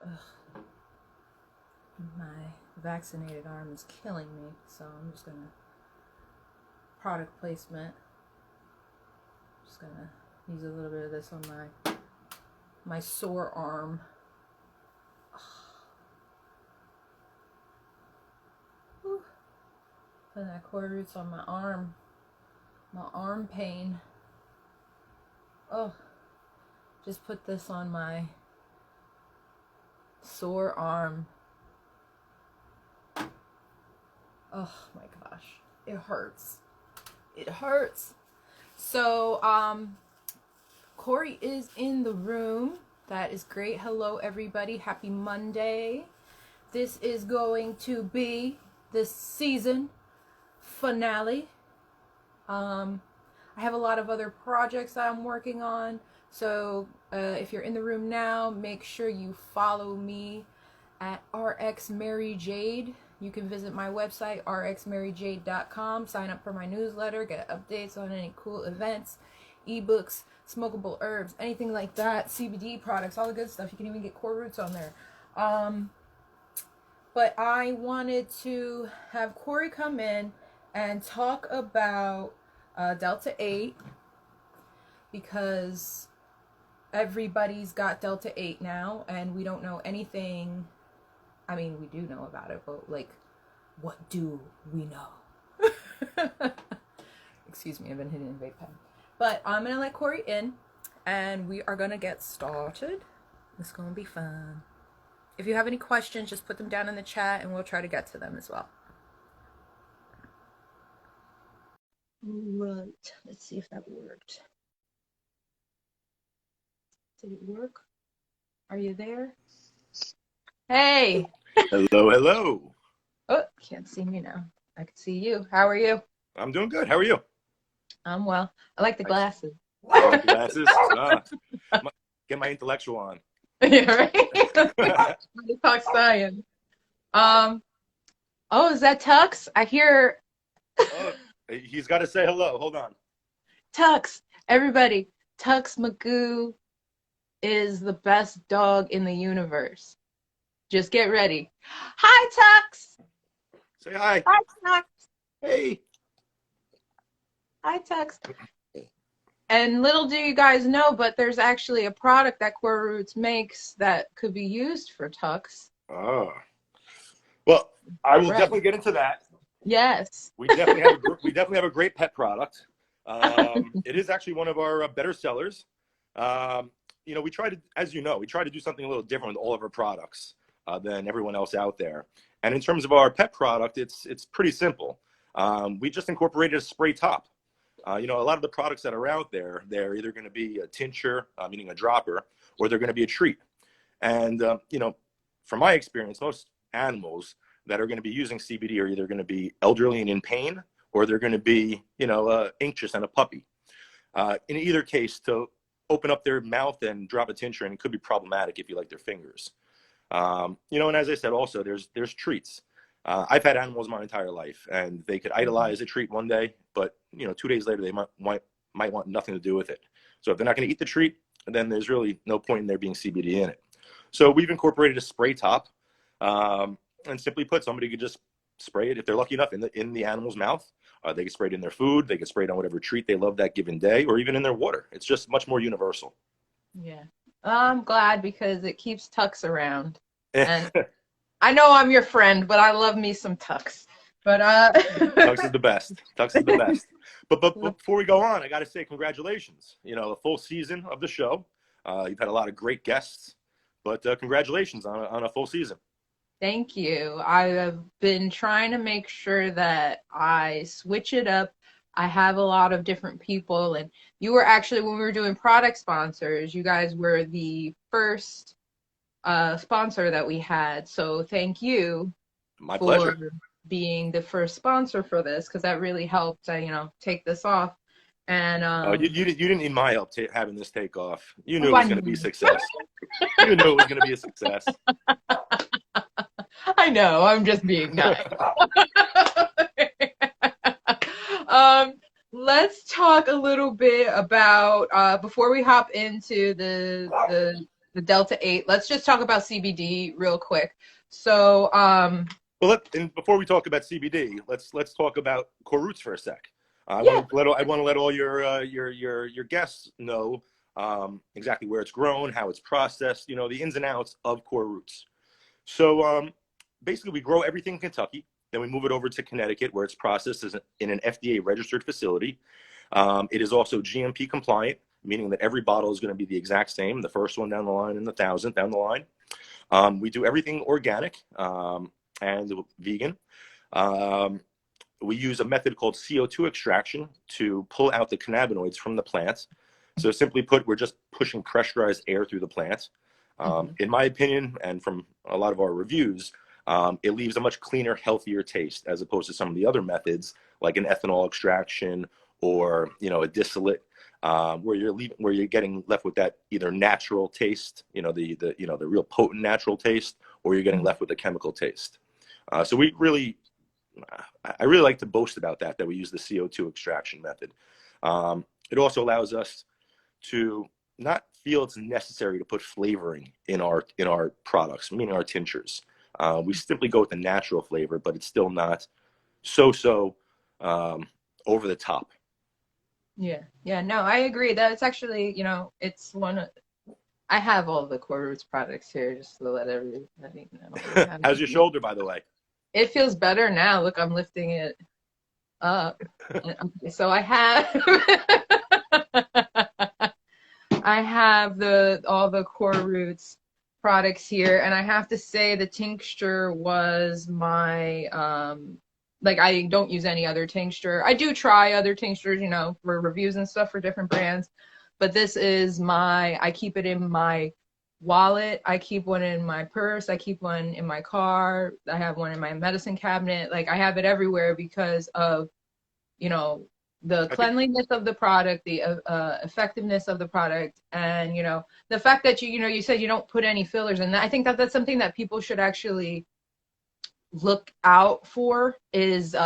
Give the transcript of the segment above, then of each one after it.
Ugh. My vaccinated arm is killing me, so I'm just gonna product placement. Just gonna use a little bit of this on my sore arm. Putting that cord roots on my arm pain. Oh, just put this on my sore arm. Oh my gosh, it hurts. It hurts. So, Cory is in the room. That is great. Hello, everybody. Happy Monday. This is going to be the season finale. I have a lot of other projects that I'm working on. So, if you're in the room now, make sure you follow me at RxMaryJade. You can visit my website, rxmaryjade.com, sign up for my newsletter, get updates on any cool events, ebooks, smokable herbs, anything like that, CBD products, all the good stuff. You can even get core roots on there. But I wanted to have Cory come in and talk about Delta 8 because everybody's got Delta 8 now and we don't know anything. I mean, we do know about it, but like, what do we know? Excuse me, I've been hitting a vape pen. But I'm going to let Cory in, and we are going to get started. It's going to be fun. If you have any questions, just put them down in the chat, and we'll try to get to them as well. Right. Let's see if that worked. Did it work? Are you there? Hey! Hello, hello. Oh, can't see me now. I can see you. How are you? I'm doing good. How are you? I'm well. I like the glasses. Glasses? Get my intellectual on. Yeah, right? Talk science. Oh, is that Tux? I hear... Oh, he's got to say hello. Hold on. Tux. Everybody. Tux Magoo is the best dog in the universe. Just get ready. Hi, Tux. Say hi. Hi, Tux. Hey. Hi, Tux. And little do you guys know, but there's actually a product that Core Roots makes that could be used for Tux. Oh. Well, I will definitely get into that. Yes. We definitely have a great pet product. It is actually one of our better sellers. You know, we try to do something a little different with all of our products than everyone else out there. And in terms of our pet product, it's pretty simple. We just incorporated a spray top. You know, a lot of the products that are out there, they're either going to be a tincture, meaning a dropper, or they're going to be a treat. And, you know, from my experience, most animals that are going to be using CBD are either going to be elderly and in pain, or they're going to be, you know, anxious and a puppy. In either case, to open up their mouth and drop a tincture, and it could be problematic if you like their fingers. You know, and as I said, also, there's treats. I've had animals my entire life, and they could idolize a treat one day, but, you know, 2 days later, they might want nothing to do with it. So if they're not going to eat the treat, then there's really no point in there being CBD in it. So we've incorporated a spray top, and simply put, somebody could just spray it if they're lucky enough in the animal's mouth. They can spray it in their food. They can spray it on whatever treat they love that given day, or even in their water. It's just much more universal. Yeah. I'm glad because it keeps Tux around. And I know I'm your friend, but I love me some Tux. But Tux is the best. Tux is the best. But before we go on, I got to say congratulations. You know, a full season of the show. You've had a lot of great guests, but congratulations on a full season. Thank you. I have been trying to make sure that I switch it up. I have a lot of different people, and you were actually, when we were doing product sponsors, you guys were the first sponsor that we had. So thank you. My pleasure. Being the first sponsor for this, because that really helped, you know, take this off. And you didn't need my help having this take off. You knew it was going to be a success. You knew it was going to be a success. I know, I'm just being nice. Let's talk a little bit about before we hop into the the Delta 8. Let's just talk about CBD real quick. So, Well, and before we talk about CBD, let's talk about core roots for a sec. I yeah, want to let all your guests know exactly where it's grown, how it's processed, you know, the ins and outs of core roots. So basically, we grow everything in Kentucky, then we move it over to Connecticut, where it's processed in an FDA registered facility. It is also GMP compliant, meaning that every bottle is going to be the exact same, the first one down the line and the 1,000th down the line. We do everything organic and vegan. We use a method called CO2 extraction to pull out the cannabinoids from the plant. So simply put, we're just pushing pressurized air through the plant. In my opinion, and from a lot of our reviews, it leaves a much cleaner, healthier taste as opposed to some of the other methods like an ethanol extraction or, you know, a distillate, where you're getting left with that either natural taste, you know, the real potent natural taste, or you're getting left with a chemical taste. So I really like to boast about that we use the CO2 extraction method. It also allows us to not feel it's necessary to put flavoring in our products, meaning our tinctures. We simply go with the natural flavor, but it's still not so over the top. Yeah, no, I agree. That's actually, you know, it's one of, I have all the Core Roots products here just to let everybody know. How's your shoulder, by the way? It feels better now. Look, I'm lifting it up. So I have I have all the Core Roots products here, and I have to say the tincture was my like I don't use any other tincture. I do try other tinctures, you know, for reviews and stuff for different brands, but this is I keep it in my wallet. I keep one in my purse. I keep one in my car. I have one in my medicine cabinet. Like I have it everywhere because of, you know, the cleanliness of the product, the effectiveness of the product, and, you know, the fact that you said you don't put any fillers in that. I think that that's something that people should actually look out for is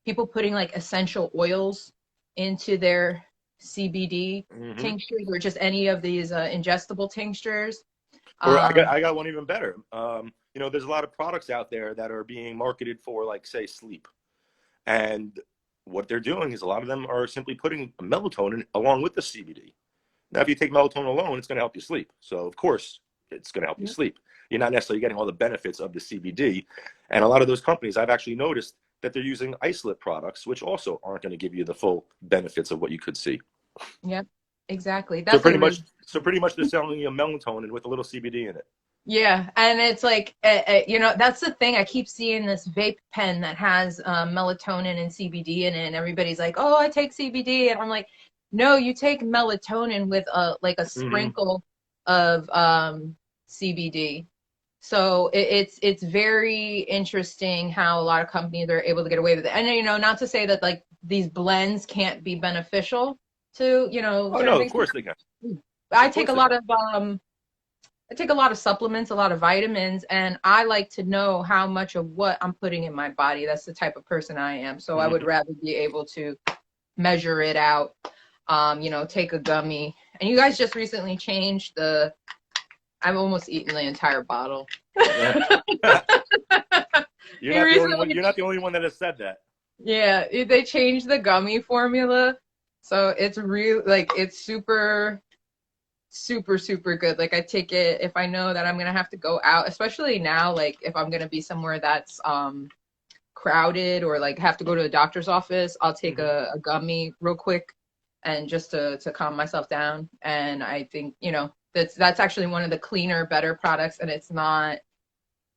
people putting like essential oils into their CBD tinctures or just any of these ingestible tinctures. Or I got one even better. You know, there's a lot of products out there that are being marketed for, like, say, sleep. And what they're doing is a lot of them are simply putting melatonin along with the CBD. Now, if you take melatonin alone, it's going to help you sleep. So, of course, it's going to help you sleep. You're not necessarily getting all the benefits of the CBD. And a lot of those companies, I've actually noticed that they're using isolate products, which also aren't going to give you the full benefits of what you could see. Yep, exactly. So pretty much they're selling you a melatonin with a little CBD in it. Yeah, and it's like, you know, that's the thing. I keep seeing this vape pen that has melatonin and CBD in it, and everybody's like, "Oh, I take CBD," and I'm like, "No, you take melatonin with a sprinkle of CBD." So it's very interesting how a lot of companies are able to get away with it. And, you know, not to say that like these blends can't be beneficial to, you know, oh no, of course they can. I take a lot of supplements, a lot of vitamins, and I like to know how much of what I'm putting in my body. That's the type of person I am. So I would rather be able to measure it out, you know, take a gummy. And you guys just recently changed I've almost eaten the entire bottle. You're not the only one that has said that. Yeah, they changed the gummy formula. So it's real, like it's super good. Like I take it if I know that I'm gonna have to go out, especially now, like if I'm gonna be somewhere that's crowded or like have to go to the doctor's office, I'll take a gummy real quick and just to calm myself down. And I think, you know, that's actually one of the cleaner, better products, and it's not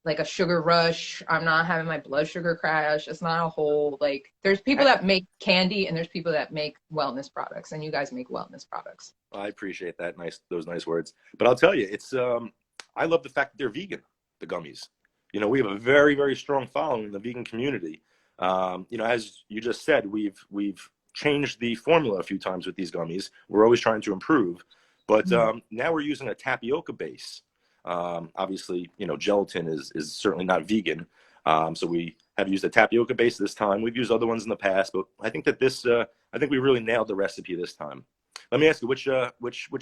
like a sugar rush. I'm not having my blood sugar crash. It's not a whole, like, there's people that make candy and there's people that make wellness products, and you guys make wellness products. I appreciate that. Those nice words. But I'll tell you, it's I love the fact that they're vegan, the gummies. You know, we have a very, very strong following in the vegan community. You know, as you just said, we've changed the formula a few times with these gummies. We're always trying to improve. But now we're using a tapioca base. Obviously, you know, gelatin is certainly not vegan. So we have used a tapioca base this time. We've used other ones in the past, but I think that I think we really nailed the recipe this time. Let me ask you, which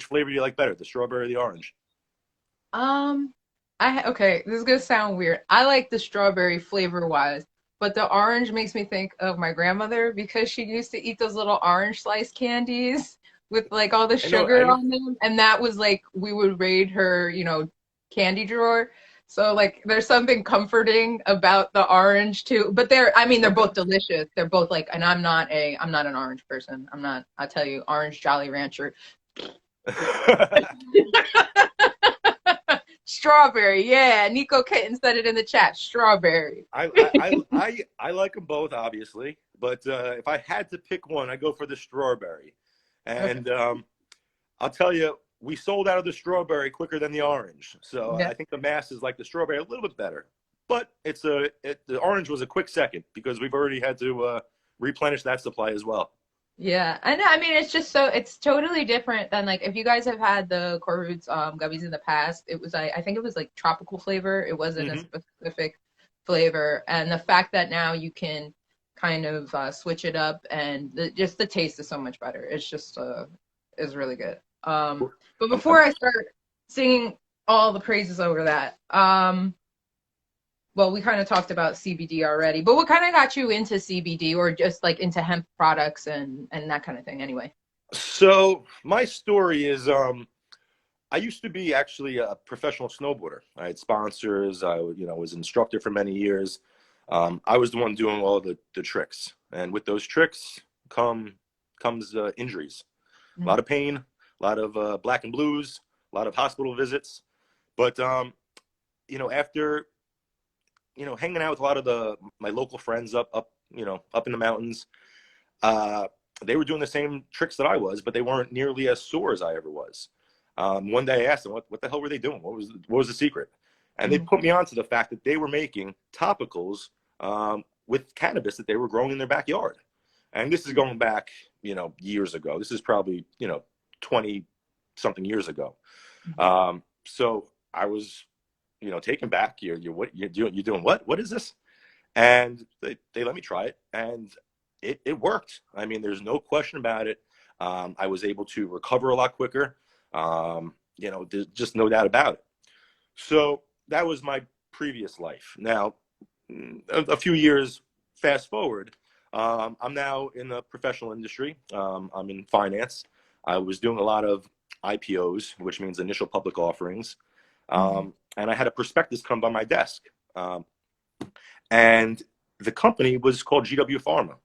flavor do you like better, the strawberry or the orange? Um, okay, this is gonna sound weird. I like the strawberry flavor wise, but the orange makes me think of my grandmother because she used to eat those little orange slice candies with like all the I sugar know. on them, and that was like we would raid her, candy drawer. So like there's something comforting about the orange too. But I mean they're Okay. both delicious. They're both like, and I'm not an orange person. I'm not, I'll tell you, orange Jolly Rancher. Strawberry, yeah. Nico Kitten said it in the chat. Strawberry. I like them both, obviously, but if I had to pick one, I go for the strawberry. Okay. And I'll tell you, we sold out of the strawberry quicker than the orange. So Yeah. I think the masses like the strawberry a little bit better. But the orange was a quick second because we've already had to replenish that supply as well. Yeah. I know. I mean, it's just so it's totally different than like if you guys have had the core roots gummies in the past, it was I think it was like tropical flavor. It wasn't a Hmm. specific flavor. And the fact that now you can kind of switch it up and just the taste is so much better. It's just is really good. But before I'm I start singing all the praises over that, well, we kind of talked about CBD already, but what kind of got you into CBD or just like into hemp products and that kind of thing anyway? So my story is I used to be actually a professional snowboarder. I had sponsors. I was an instructor for many years. I was the one doing all the tricks, and with those tricks comes injuries, a lot Mhm. of pain, a lot of black and blues, a lot of hospital visits. But after hanging out with a lot of my local friends up in the mountains, uh, they were doing the same tricks that I was, but they weren't nearly as sore as I ever was. One day I asked them, what the hell were they doing? What was the secret? And they Mhm. put me on to the fact that they were making topicals with cannabis that they were growing in their backyard. And this is going back, years ago. This is probably, 20 something years ago. So I was, taken back. You're doing what? What is this? And they let me try it, and it worked. I mean, there's no question about it. I was able to recover a lot quicker. There's just no doubt about it. So that was my previous life. Now, a few years fast forward, I'm now in the professional industry. I'm in finance. I was doing a lot of IPOs, which means initial public offerings. Mhm. And I had a prospectus come by my desk. And the company was called GW Pharma.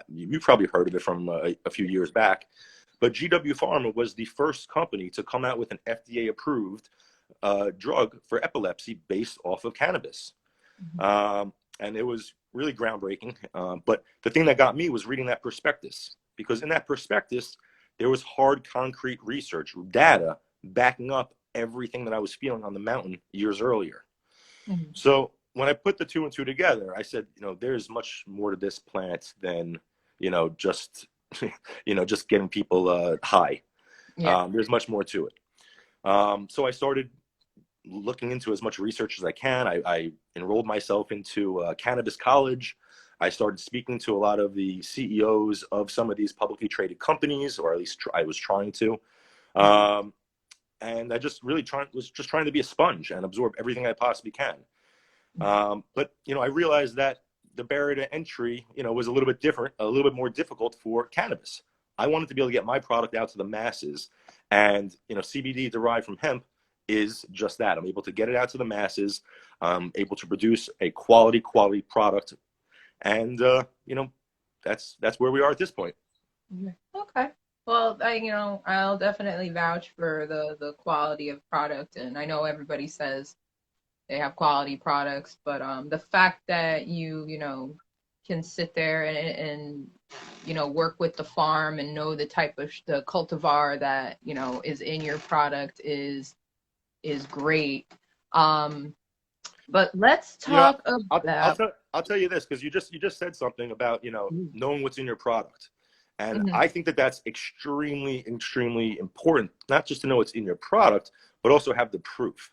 You probably heard of it from a few years back, but GW Pharma was the first company to come out with an FDA-approved drug for epilepsy based off of cannabis. Mhm. And it was really groundbreaking. But the thing that got me was reading that prospectus, because in that prospectus, there was hard, concrete research, data backing up everything that I was feeling on the mountain years earlier. Mhm. So when I put the two and two together, I said, there's much more to this plant than, just, just getting people high. Yeah. There's much more to it. So I started looking into as much research as I can. I enrolled myself into cannabis college. I started speaking to a lot of the CEOs of some of these publicly traded companies, or at least I was trying to. Mhm. Um, and I just really was just trying to be a sponge and absorb everything I possibly can. But I realized that the barrier to entry, was a little bit different, a little bit more difficult for cannabis. I wanted to be able to get my product out to the masses, and CBD derived from hemp is just that. I'm able to get it out to the masses. I'm able to produce a quality product, and that's where we are at this point. Mhm. Okay. Well, I'll definitely vouch for the quality of product, and I know everybody says they have quality products, but the fact that can sit there and work with the farm and know the type of the cultivar that is in your product is great. Um, but let's You know, talk I'll about. tell you this, because you just said something about knowing what's in your product, and Mhm. I think that's extremely important. Not just to know what's in your product, but also have the proof,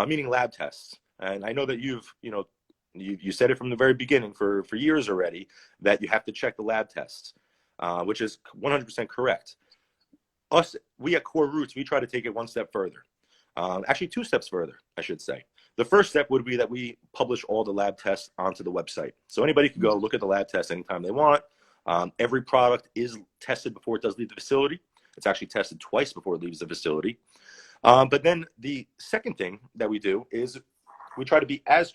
meaning lab tests. And I know that you said it from the very beginning for years already that you have to check the lab tests, which is 100% correct. We at Core Roots, we try to take it one step further. Actually, 2 steps further, I should say. The first step would be that we publish all the lab tests onto the website. So anybody can go look at the lab tests anytime they want. Every product is tested before it does leave the facility. It's actually tested twice before it leaves the facility. But then the second thing that we do is we try to be as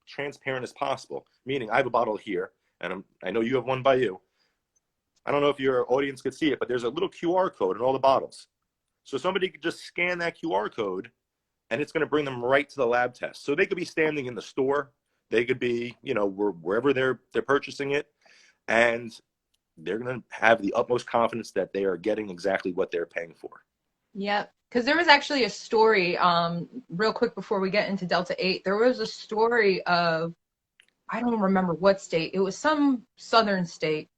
transparent as possible, meaning I have a bottle here, and I know you have one by you. I don't know if your audience could see it, but there's a little QR code in all the bottles. So somebody could just scan that QR code, and it's going to bring them right to the lab test. So they could be standing in the store. They could be, you know, wherever they're purchasing it, and they're going to have the utmost confidence that they are getting exactly what they're paying for. Yep. Because there was actually a story, real quick before we get into Delta 8, there was a story of, I don't remember what state, it was some southern state,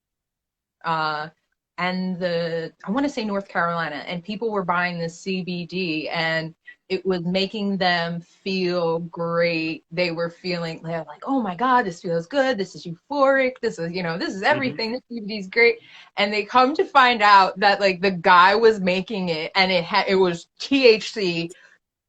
and I want to say North Carolina, and people were buying this CBD, and it was making them feel great. They're like, oh my God, this feels good. This is euphoric. This is, you know, this is everything. This CBD is great. And they come to find out that like the guy was making it, and it was THC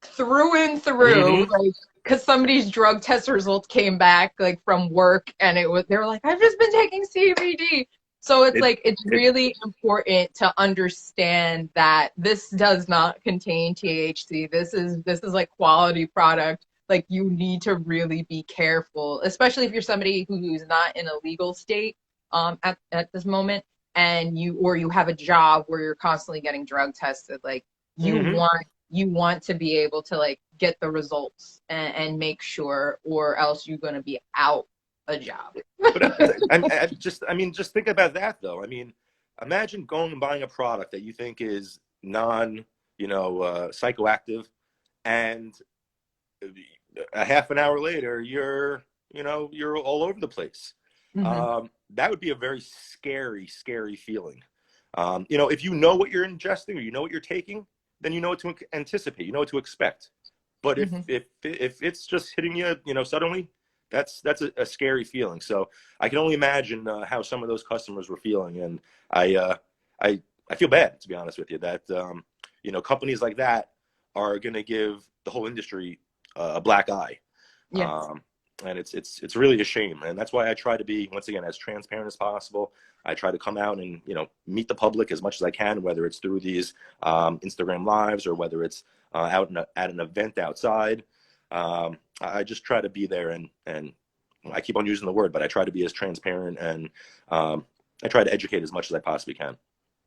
through and through, like, because somebody's drug test results came back like from work, and they were like, I've just been taking CBD. So it's really important to understand that this does not contain THC. This is like quality product. Like, you need to really be careful, especially if you're somebody who's not in a legal state at this moment, and you have a job where you're constantly getting drug tested. Like, you want to be able to like get the results and make sure, or else you're going to be out a job. But just think about that though. I mean, imagine going and buying a product that you think is psychoactive, and a half an hour later you're all over the place. That would be a very scary feeling. If you know what you're ingesting or you know what you're taking, then you know what to anticipate, you know what to expect. But if it's just hitting you, suddenly, that's a scary feeling. So I can only imagine how some of those customers were feeling, and I feel bad, to be honest with you, that companies like that are going to give the whole industry a black eye. Yeah. And it's really a shame, and that's why I try to be, once again, as transparent as possible. I try to come out and meet the public as much as I can, whether it's through these Instagram lives or whether it's out at an event outside. I just try to be there, and I keep on using the word, but I try to be as transparent, and I try to educate as much as I possibly can.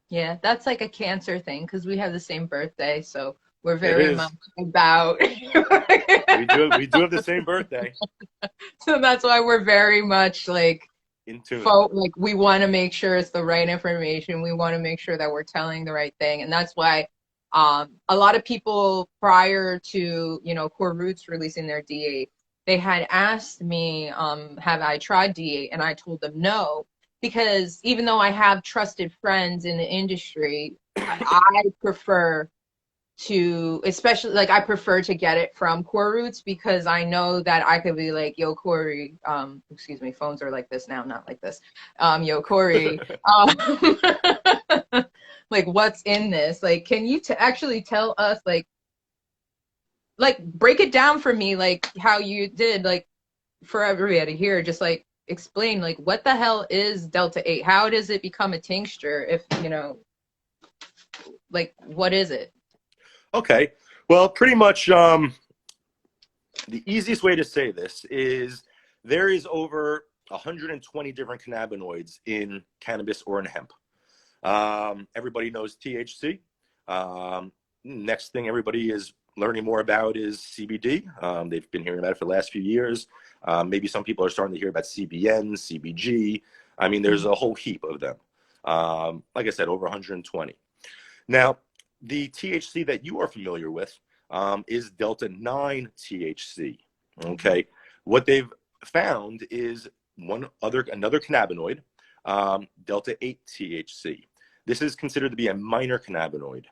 Yeah, that's like a Cancer thing, because we have the same birthday, so we're very much about. we do have the same birthday. So that's why we're very much like in tune. Like, we want to make sure it's the right information. We want to make sure that we're telling the right thing, and that's why a lot of people prior to Core Roots releasing their D8, they had asked me, have I tried D8, and I told them no, because even though I have trusted friends in the industry, I prefer to, especially like, I prefer to get it from Core Roots, because I know that I could be like, yo, Cory, excuse me, phones are like this now, not like this. Yo, Cory, like, what's in this? Like, can you actually tell us, like break it down for me, like how you did, like, for everybody here, just like explain, like, what the hell is Delta 8? How does it become a tincture? If like, what is it? Okay, well, pretty much the easiest way to say this is there is over 120 different cannabinoids in cannabis or in hemp. Everybody knows THC. Next thing everybody is learning more about is CBD. They've been hearing about it for the last few years. Maybe some people are starting to hear about CBN, CBG. I mean, there's a whole heap of them. Like I said, over 120. Now, the THC that you are familiar with is Delta 9 THC. Okay, what they've found is another cannabinoid, Delta 8 THC. This is considered to be a minor cannabinoid.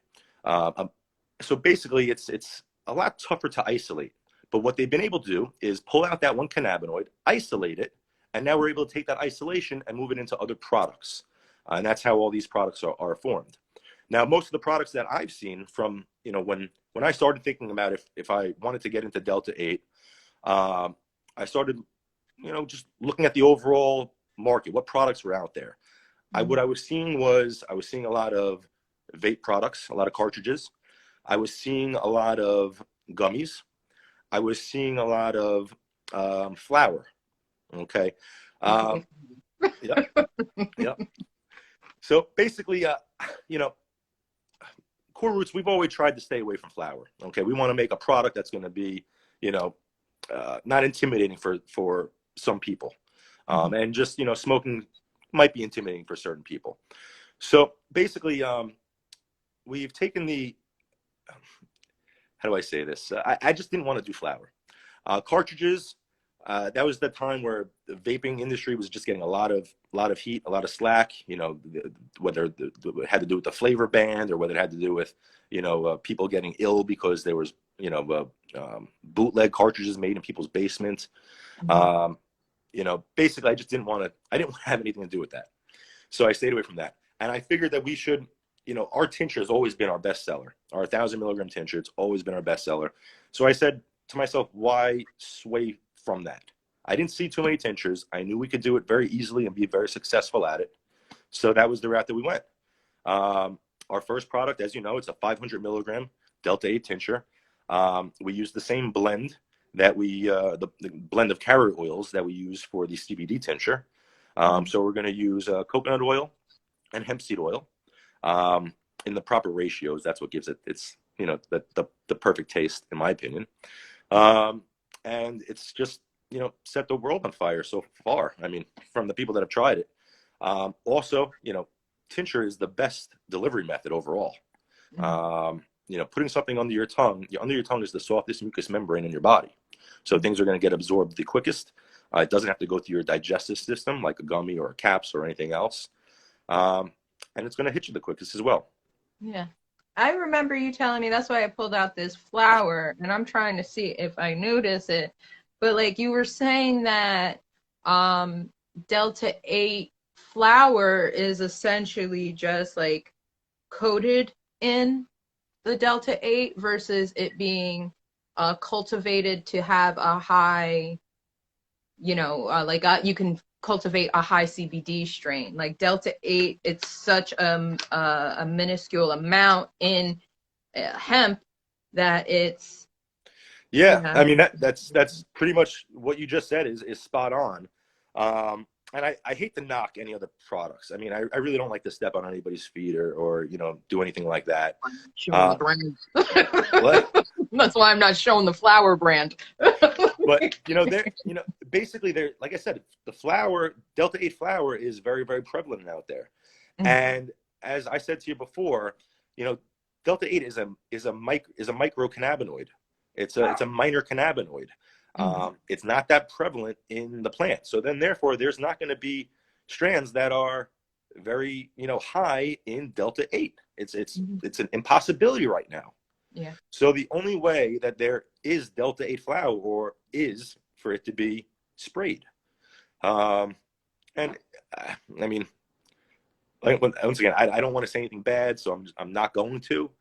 So basically, it's a lot tougher to isolate. But what they've been able to do is pull out that one cannabinoid, isolate it, and now we're able to take that isolation and move it into other products. And that's how all these products are formed. Now, most of the products that I've seen from you know, when I started thinking about if I wanted to get into Delta 8, I started, you know, just looking at the overall market, what products were out there. What I was seeing a lot of vape products, a lot of cartridges. I was seeing a lot of gummies. I was seeing a lot of flour. Okay. Yeah. Yeah. So basically, you know, Core Roots, we've always tried to stay away from flour. Okay. We want to make a product that's going to be, you know, not intimidating for some people. And just, you know, smoking might be intimidating for certain people. So basically, we've taken the, how do I say this? I just didn't want to do flour. Cartridges, that was the time where the vaping industry was just getting a lot of heat, a lot of slack, you know, whether it had to do with the flavor ban or whether it had to do with, you know, people getting ill because there was, you know, bootleg cartridges made in people's basements. You know, basically I didn't have anything to do with that. So I stayed away from that. And I figured that we should, you know, our tincture has always been our best seller. Our 1,000 milligram tincture, it's always been our best seller. So I said to myself, why sway from that? I didn't see too many tinctures. I knew we could do it very easily and be very successful at it. So that was the route that we went. Our first product, as you know, it's a 500 milligram Delta 8 tincture. We use the same blend that the blend of carrot oils that we use for the CBD tincture. So we're going to use coconut oil and hemp seed oil in the proper ratios. That's what gives it its, you know, the perfect taste, in my opinion. And it's just, you know, set the world on fire so far. I mean, from the people that have tried it. Also, you know, tincture is the best delivery method overall. You know, putting something under your tongue is the softest mucous membrane in your body. So things are going to get absorbed the quickest. It doesn't have to go through your digestive system like a gummy or a caps or anything else. And it's going to hit you the quickest as well. Yeah. I remember you telling me, that's why I pulled out this flower, and I'm trying to see if I notice it. But like you were saying that Delta 8 flower is essentially just like coated in the Delta 8 versus it being cultivated to have a high, you know, you can cultivate a high CBD strain. Like Delta 8, it's such a minuscule amount in hemp that it's. Yeah, I mean that's pretty much what you just said is spot on. And I hate to knock any other products. I mean, I really don't like to step on anybody's feet or you know, do anything like that. Showing the brand. That's why I'm not showing the flower brand. But you know, basically like I said, the flower, Delta 8 flower is very, very prevalent out there. And as I said to you before, you know, Delta 8 is a micro cannabinoid. It's a minor cannabinoid. It's not that prevalent in the plant. So then therefore there's not going to be strands that are very, you know, high in Delta 8. It's an impossibility right now. Yeah. So the only way that there is Delta 8 flower is for it to be sprayed. And I mean, like, once again, I don't want to say anything bad, so I'm not going to.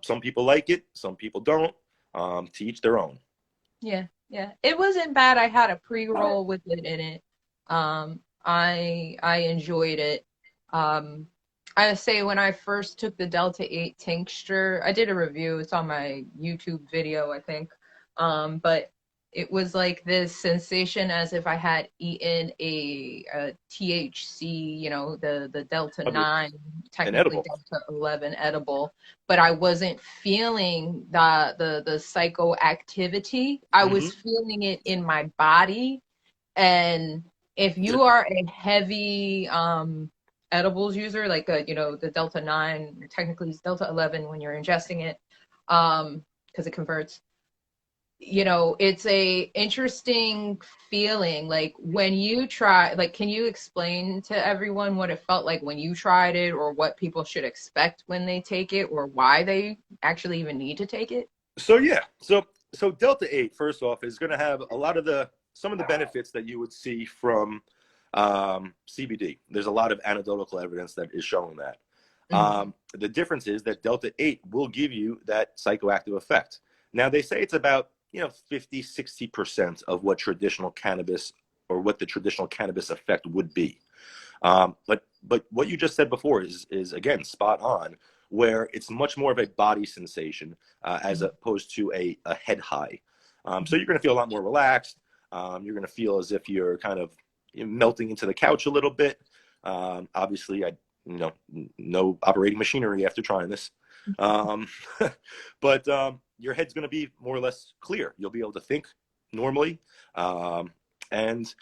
Some people like it, some people don't. To each their own. Yeah, yeah. It wasn't bad. I had a pre-roll with it in it. I enjoyed it. I say when I first took the Delta 8 tincture, I did a review. It's on my YouTube video, I think. But it was like this sensation as if I had eaten a THC, you know, the Delta 9, technically Delta 11 edible, but I wasn't feeling the psychoactivity. I was feeling it in my body. And if you are a heavy edibles user, like you know, the Delta 9, technically it's Delta 11 when you're ingesting it, because it converts. You know, it's a interesting feeling. Like when you try, like, can you explain to everyone what it felt like when you tried it, or what people should expect when they take it, or why they actually even need to take it? So yeah, so Delta 8, first off, is going to have some of the benefits that you would see from CBD. There's a lot of anecdotal evidence that is showing that. The difference is that Delta 8 will give you that psychoactive effect. Now, they say it's about 50, 60% of what traditional cannabis, or what the traditional cannabis effect would be. But what you just said before is again spot on, where it's much more of a body sensation as opposed to a head high. So you're going to feel a lot more relaxed. You're going to feel as if you're kind of melting into the couch a little bit. Obviously, no operating machinery after trying this. But your head's going to be more or less clear. You'll be able to think normally. And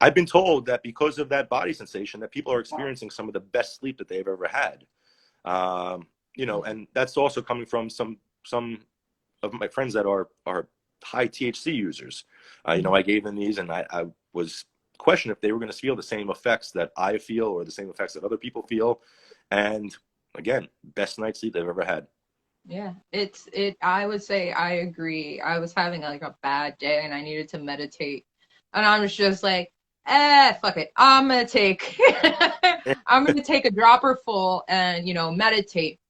I've been told that because of that body sensation, that people are experiencing some of the best sleep that they've ever had. And that's also coming from some of my friends that are high THC users. I gave them these, and I was questioned if they were going to feel the same effects that I feel, or the same effects that other people feel. And again, best night's sleep they've ever had. Yeah, I would say I agree. I was having like a bad day and I needed to meditate. And I was just like, fuck it. I'm gonna take a dropper full and meditate.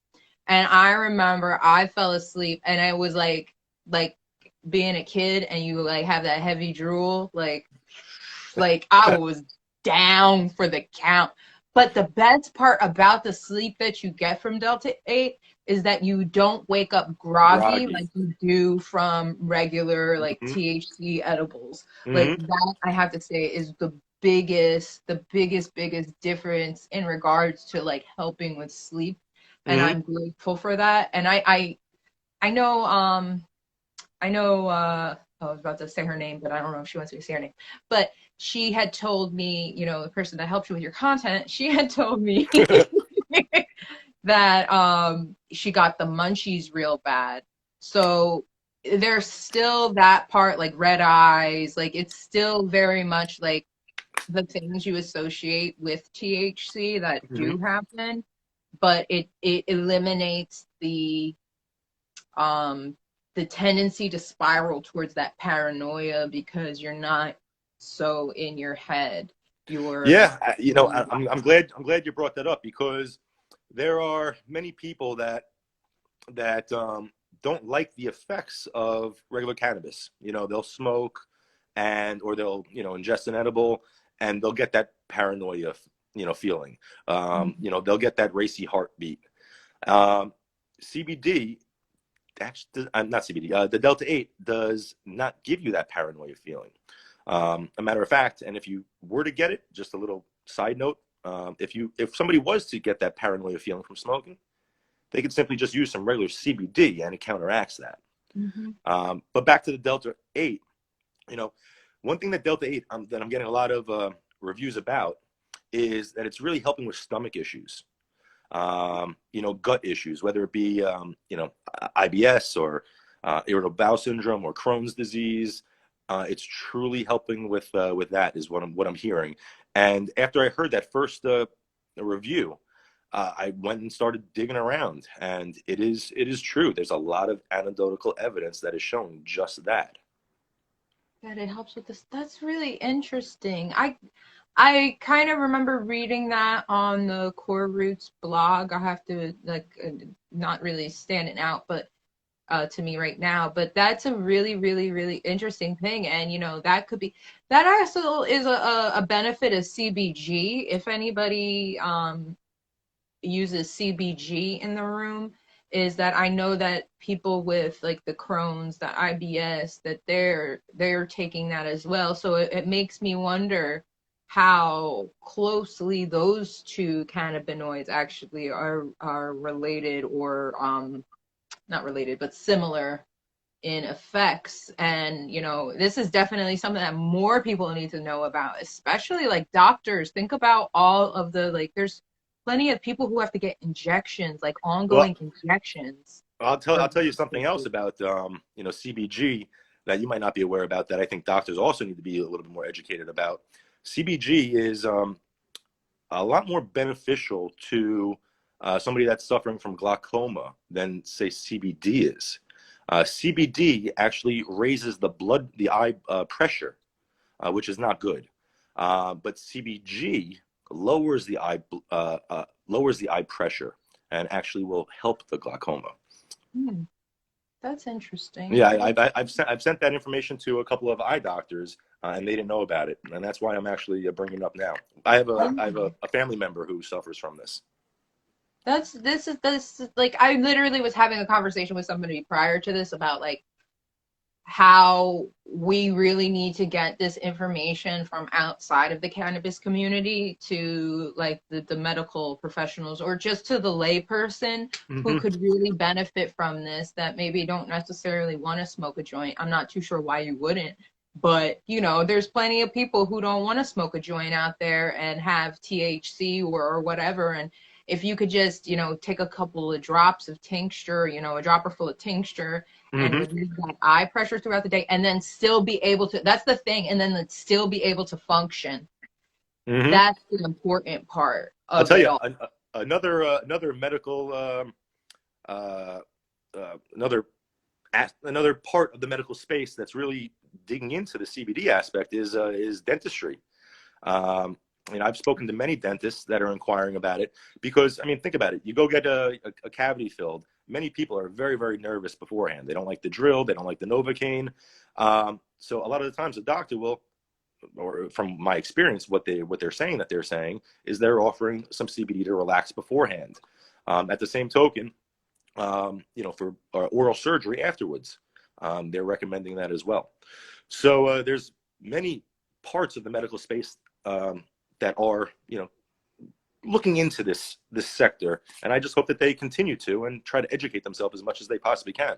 And I remember I fell asleep, and I was like being a kid and you like have that heavy drool, like I was down for the count. But the best part about the sleep that you get from Delta 8 is that you don't wake up groggy like you do from regular like THC edibles. Like that, I have to say, is the biggest difference in regards to like helping with sleep. And I'm grateful for that. And I know I was about to say her name, but I don't know if she wants me to say her name. But she had told me, the person that helped you with your content, she had told me that she got the munchies real bad. So there's still that part, like red eyes, like it's still very much like the things you associate with THC that do happen, but it eliminates the tendency to spiral towards that paranoia because you're not so in your head. I'm glad you brought that up, because there are many people that don't like the effects of regular cannabis. They'll smoke or they'll ingest an edible, and they'll get that paranoia feeling. They'll get that racy heartbeat. CBD, actually, not CBD, the Delta 8 does not give you that paranoia feeling. A matter of fact, and if you were to get it, just a little side note, if somebody was to get that paranoia feeling from smoking, they could simply just use some regular CBD and it counteracts that. But back to the Delta 8, one thing that Delta 8 that I'm getting a lot of reviews about is that it's really helping with stomach issues, gut issues, whether it be IBS or irritable bowel syndrome or Crohn's disease. It's truly helping with that, is what I'm hearing. And after I heard that first review, I went and started digging around, and it is true. There's a lot of anecdotal evidence that is showing just that. That it helps with this. That's really interesting. I kind of remember reading that on the Core Roots blog. I have to not really standing out, but to me right now. But that's a really, really, really interesting thing. And that also is a benefit of CBG. If anybody uses CBG in the room, is that I know that people with like the Crohn's, the IBS, that they're taking that as well. So it makes me wonder how closely those two cannabinoids actually are related, or not related, but similar in effects. And this is definitely something that more people need to know about, especially like doctors. Think about all of the there's plenty of people who have to get injections, like ongoing injections. I'll tell you something else about CBG that you might not be aware about, that I think doctors also need to be a little bit more educated about. CBG is a lot more beneficial to somebody that's suffering from glaucoma than, say, CBD is. CBD actually raises the eye pressure, which is not good. But CBG lowers the eye pressure, and actually will help the glaucoma. That's interesting. Yeah, I've sent that information to a couple of eye doctors, and they didn't know about it, and that's why I'm actually bringing it up now. I have a family member who suffers from this. This is like, I literally was having a conversation with somebody prior to this about like how we really need to get this information from outside of the cannabis community to like the medical professionals, or just to the layperson who could really benefit from this, that maybe don't necessarily want to smoke a joint. I'm not too sure why you wouldn't, but you know, there's plenty of people who don't want to smoke a joint out there and have THC or whatever. And if you could just, you know, take a couple of drops of tincture, you know, a dropper full of tincture, and relieve that eye pressure throughout the day, and then still be able to, that's the thing, and then still be able to function. That's the important part of I'll tell you, all. another medical, another part of the medical space that's really digging into the CBD aspect is dentistry. I've spoken to many dentists that are inquiring about it because, I mean, think about it. You go get a cavity filled. Many people are very, very nervous beforehand. They don't like the drill. They don't like the Novocaine. So a lot of the times the doctor will, or from my experience, what they're saying is they're offering some CBD to relax beforehand. At the same token, for oral surgery afterwards, they're recommending that as well. So there's many parts of the medical space that are, looking into this sector, and I just hope that they continue to and try to educate themselves as much as they possibly can.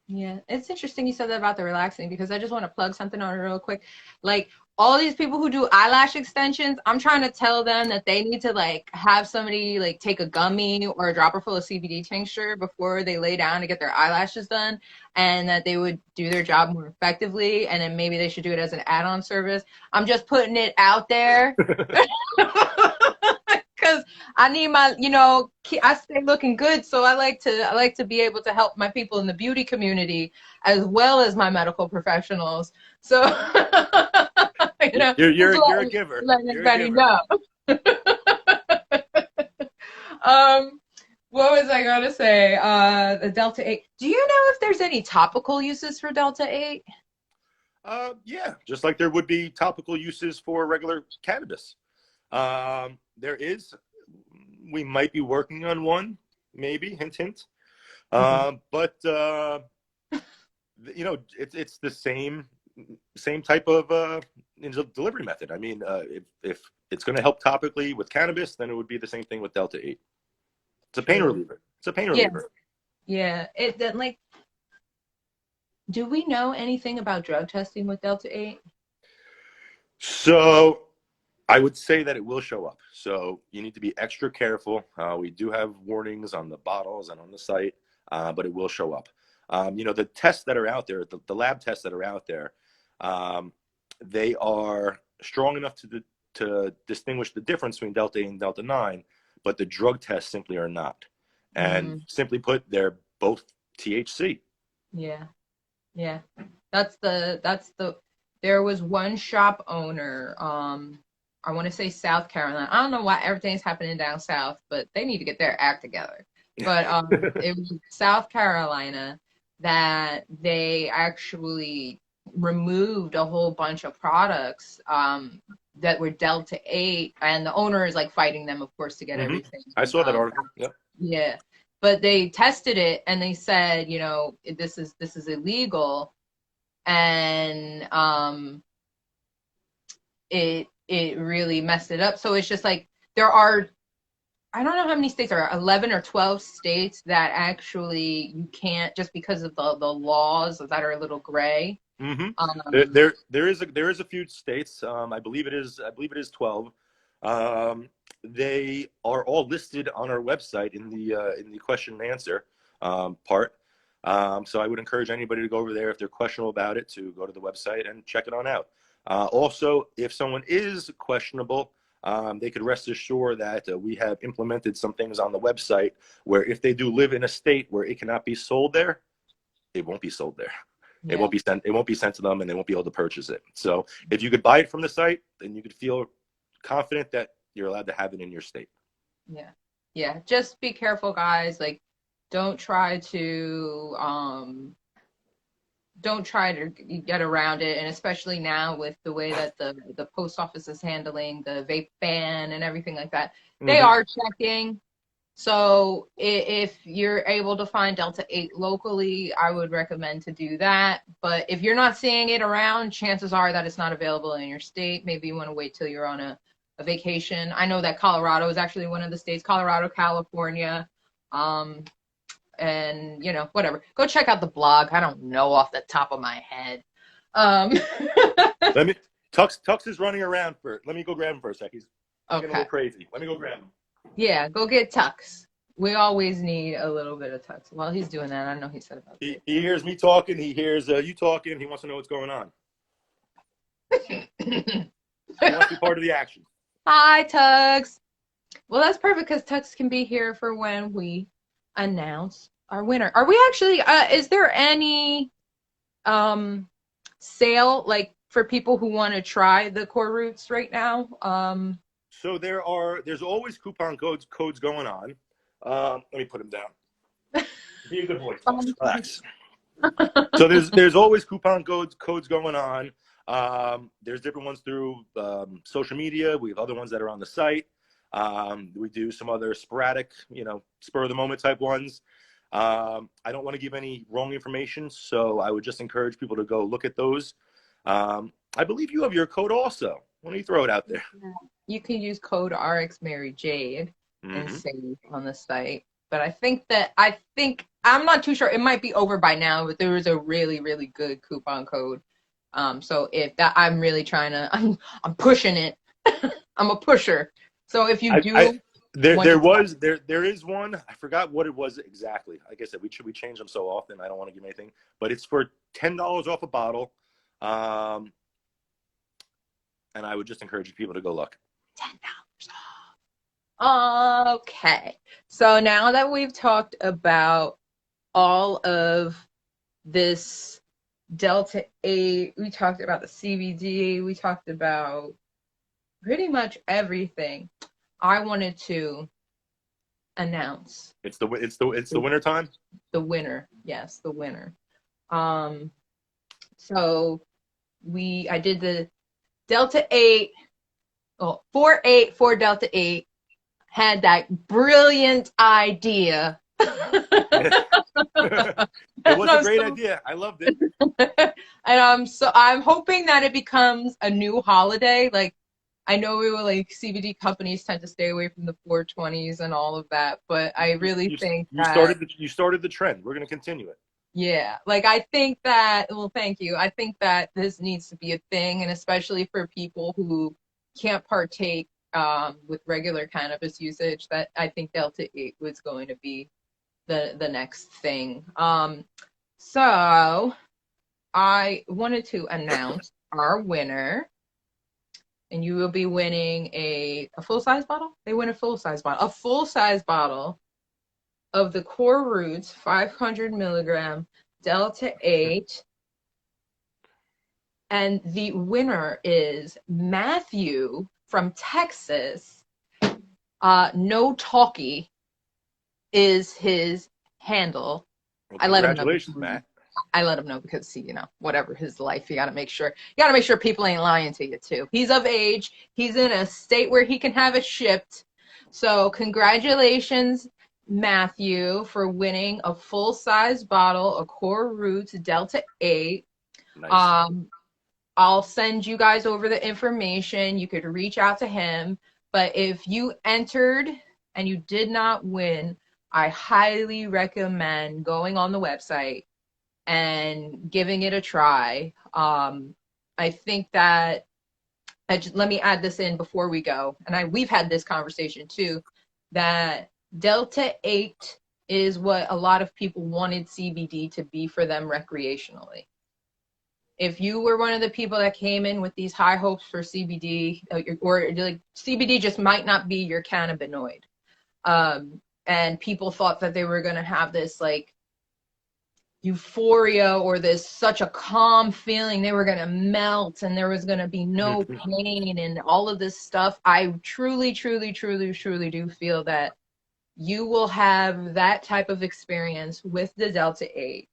Yeah, it's interesting you said that about the relaxing, because I just want to plug something on it real quick. Like, all these people who do eyelash extensions, I'm trying to tell them that they need to like have somebody like take a gummy or a dropper full of CBD tincture before they lay down to get their eyelashes done, and that they would do their job more effectively, and then maybe they should do it as an add-on service. I'm just putting it out there. Because I need my, I stay looking good, so I like to be able to help my people in the beauty community as well as my medical professionals. So, you're a giver. Letting everybody know. What was I gonna say? The Delta 8. Do you know if there's any topical uses for Delta 8? Yeah, just like there would be topical uses for regular cannabis. There is. We might be working on one, maybe, hint, hint. But it's the same type of delivery method. I mean, if it's going to help topically with cannabis, then it would be the same thing with Delta 8. It's a pain reliever. Yeah. Do we know anything about drug testing with Delta 8? So I would say that it will show up. So you need to be extra careful. We do have warnings on the bottles and on the site, but it will show up. The tests that are out there, the lab tests that are out there, they are strong enough to distinguish the difference between Delta 8 and Delta 9, but the drug tests simply are not. And simply put, they're both THC. Yeah. There was one shop owner, I want to say South Carolina. I don't know why everything's happening down south, but they need to get their act together. But it was South Carolina that they actually removed a whole bunch of products that were Delta 8, and the owner is like fighting them, of course, to get everything. I saw that article. Yep. Yeah. But they tested it and they said, this is illegal, and it really messed it up. So it's just like there are, I don't know how many states, there are 11 or 12 states that actually you can't, just because of the laws that are a little gray. There is a few states. I believe it is 12. They are all listed on our website in the question and answer part. So I would encourage anybody to go over there if they're questionable about it, to go to the website and check it on out. Also, if someone is questionable, they could rest assured that we have implemented some things on the website where if they do live in a state where it cannot be sold there, it won't be sold there. Yeah. It won't be sent to them, and they won't be able to purchase it. So if you could buy it from the site, then you could feel confident that you're allowed to have it in your state. Yeah. Yeah, just be careful, guys. Like, don't try to get around it, and especially now with the way that the post office is handling the vape ban and everything like that, they Hmm. are checking. So if you're able to find Delta 8 locally, I would recommend to do that. But if you're not seeing it around, chances are that it's not available in your state. Maybe you want to wait till you're on a vacation. I know that Colorado is actually one of the states, Colorado, California. Um, and whatever. Go check out the blog. I don't know off the top of my head. Um, Let me. Tux is running around for. Let me go grab him for a sec. He's getting a okay. little crazy. Let me go grab him. Yeah, go get Tux. We always need a little bit of Tux. While he's doing that, I know he said about He it. hears me talking. He hears you talking. He wants to know what's going on. He wants to be part of the action. Hi, Tux. Well, that's perfect because Tux can be here for when we announce our winner. Are we actually, is there any sale like for people who want to try the core roots right now? So there's always coupon codes going on. Let me put him down. Be a good boy, Tux. Relax. So there's always coupon codes going on. There's different ones through social media. We have other ones that are on the site. We do some other sporadic, spur of the moment type ones. I don't want to give any wrong information, so I would just encourage people to go look at those. I believe you have your code also. Why don't you throw it out there? You can use code RXMaryJade and Mm-hmm. save on the site. But I think I'm not too sure. It might be over by now, but there was a really, really good coupon code. So if that I'm really trying to I'm pushing it. I'm a pusher. So if you I do there want to there try, was there is one. I forgot what it was exactly. Like I said, we change them so often. I don't want to give anything, but it's for $10 off a bottle. Um, and I would just encourage people to go look. $10 off. Okay. So now that we've talked about all of this Delta 8, we talked about the CBD, we talked about pretty much everything. I wanted to announce It's the winter time. the winner. Yes, the winner. Um, so I did the Delta 8, well, 4-8 for Delta 8, had that brilliant idea. It And was a great idea. I loved it. so I'm hoping that it becomes a new holiday. Like I know we were like CBD companies tend to stay away from the 420s and all of that, but I really think You that started the trend. We're going to continue it. yeah, like I think that well, thank you. I think that this needs to be a thing, and especially for people who can't partake with regular cannabis usage, that I think Delta 8 was going to be the next thing. So I wanted to announce our winner, and you will be winning a full size bottle. They win a full size bottle, of the Core Roots 500 milligram Delta 8. And the winner is Matthew from Texas. No Talkie is his handle. Well, I let him know. congratulations, Matt. I let him know because whatever his life, you got to make sure people ain't lying to you too. He's of age. He's in a state where he can have it shipped. So congratulations, Matthew, for winning a full size bottle of Core Roots Delta 8. Nice. Um, I'll send you guys over the information. You could reach out to him. But if you entered and you did not win, I highly recommend going on the website and giving it a try. I think that let me add this in before we go, and we've had this conversation too, that Delta 8 is what a lot of people wanted CBD to be for them recreationally. If you were one of the people that came in with these high hopes for CBD, or like CBD just might not be your cannabinoid, and people thought that they were going to have this like euphoria or this such a calm feeling, they were going to melt and there was going to be no pain and all of this stuff, I truly, truly, truly, truly do feel that you will have that type of experience with the Delta 8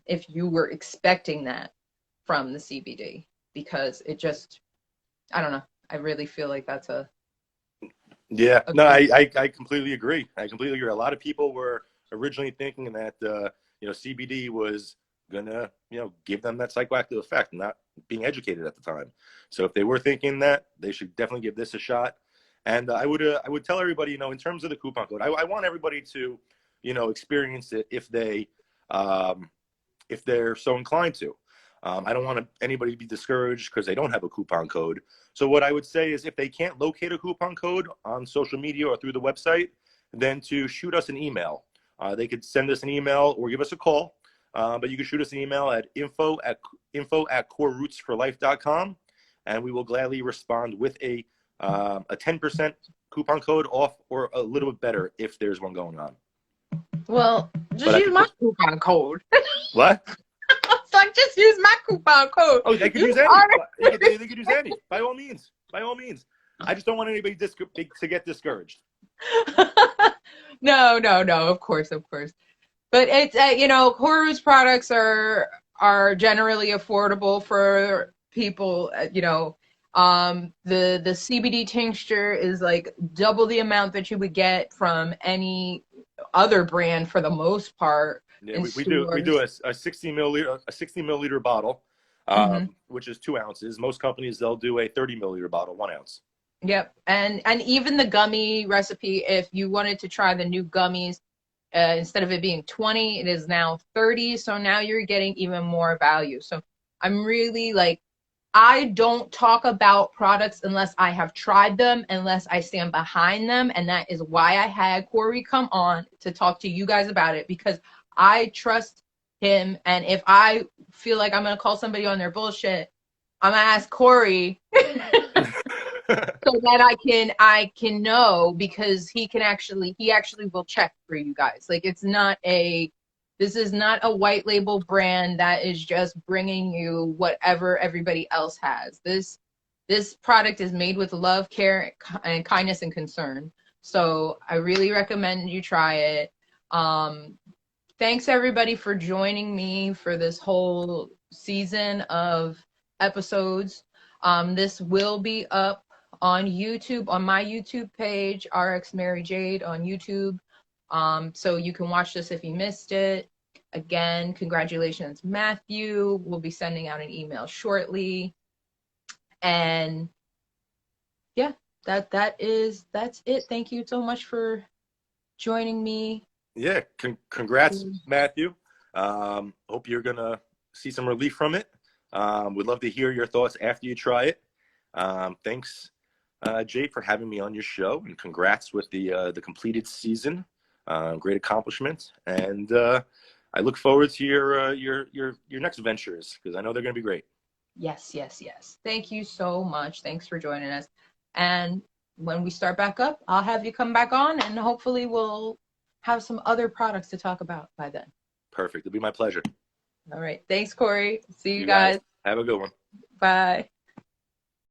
if you were expecting that from the CBD, because it just, I don't know. I really feel like that's Yeah, a no, good. I completely agree. I completely agree. A lot of people were originally thinking that CBD was gonna give them that psychoactive effect, not being educated at the time. So if they were thinking that, they should definitely give this a shot. And I would tell everybody, in terms of the coupon code, I want everybody to experience it if they're so inclined to. I don't want anybody to be discouraged because they don't have a coupon code. So what I would say is if they can't locate a coupon code on social media or through the website, then to shoot us an email. They could send us an email or give us a call. But you can shoot us an email at info@corerootsforlife.com, and we will gladly respond with a 10% coupon code off, or a little bit better if there's one going on. Well, just But I use could my put coupon code. what? It's like, just use my coupon code. Oh, they could use any. They could use any. By all means. By all means. I just don't want anybody to get discouraged. No, no, no. Of course, of course. But it's Co2's products are generally affordable for people. The CBD tincture is like double the amount that you would get from any other brand for the most part Yeah, in we do stores. a 60 milliliter bottle, Hmm. which is 2 ounces. Most companies, they'll do a 30 milliliter bottle, 1 ounce. Yep, and even the gummy recipe, if you wanted to try the new gummies, instead of it being 20, it is now 30. So now you're getting even more value. So I'm really like, I don't talk about products unless I have tried them, unless I stand behind them. And that is why I had Cory come on to talk to you guys about it, because I trust him. And if I feel like I'm going to call somebody on their bullshit, I'm going to ask Cory so that I can know, because he actually will check for you guys. Like, this is not a white label brand that is just bringing you whatever everybody else has. This product is made with love, care, and kindness and concern. So I really recommend you try it. Thanks everybody for joining me for this whole season of episodes. This will be up on YouTube, on my YouTube page, RX MaryJade on YouTube. So you can watch this if you missed it. Again, congratulations, Matthew. We'll be sending out an email shortly. And yeah, that's it. Thank you so much for joining me. Yeah, congrats, Matthew. Hope you're gonna see some relief from it. We'd love to hear your thoughts after you try it. Thanks, Jade, for having me on your show, and congrats with the completed season. Great accomplishment, and I look forward to your next ventures, because I know they're gonna be great. Yes, yes, yes. Thank you so much. Thanks for joining us. And when we start back up, I'll have you come back on, and hopefully we'll have some other products to talk about by then. Perfect. It'll be my pleasure. All right. Thanks, Cory. See you You guys guys. have a good one. Bye.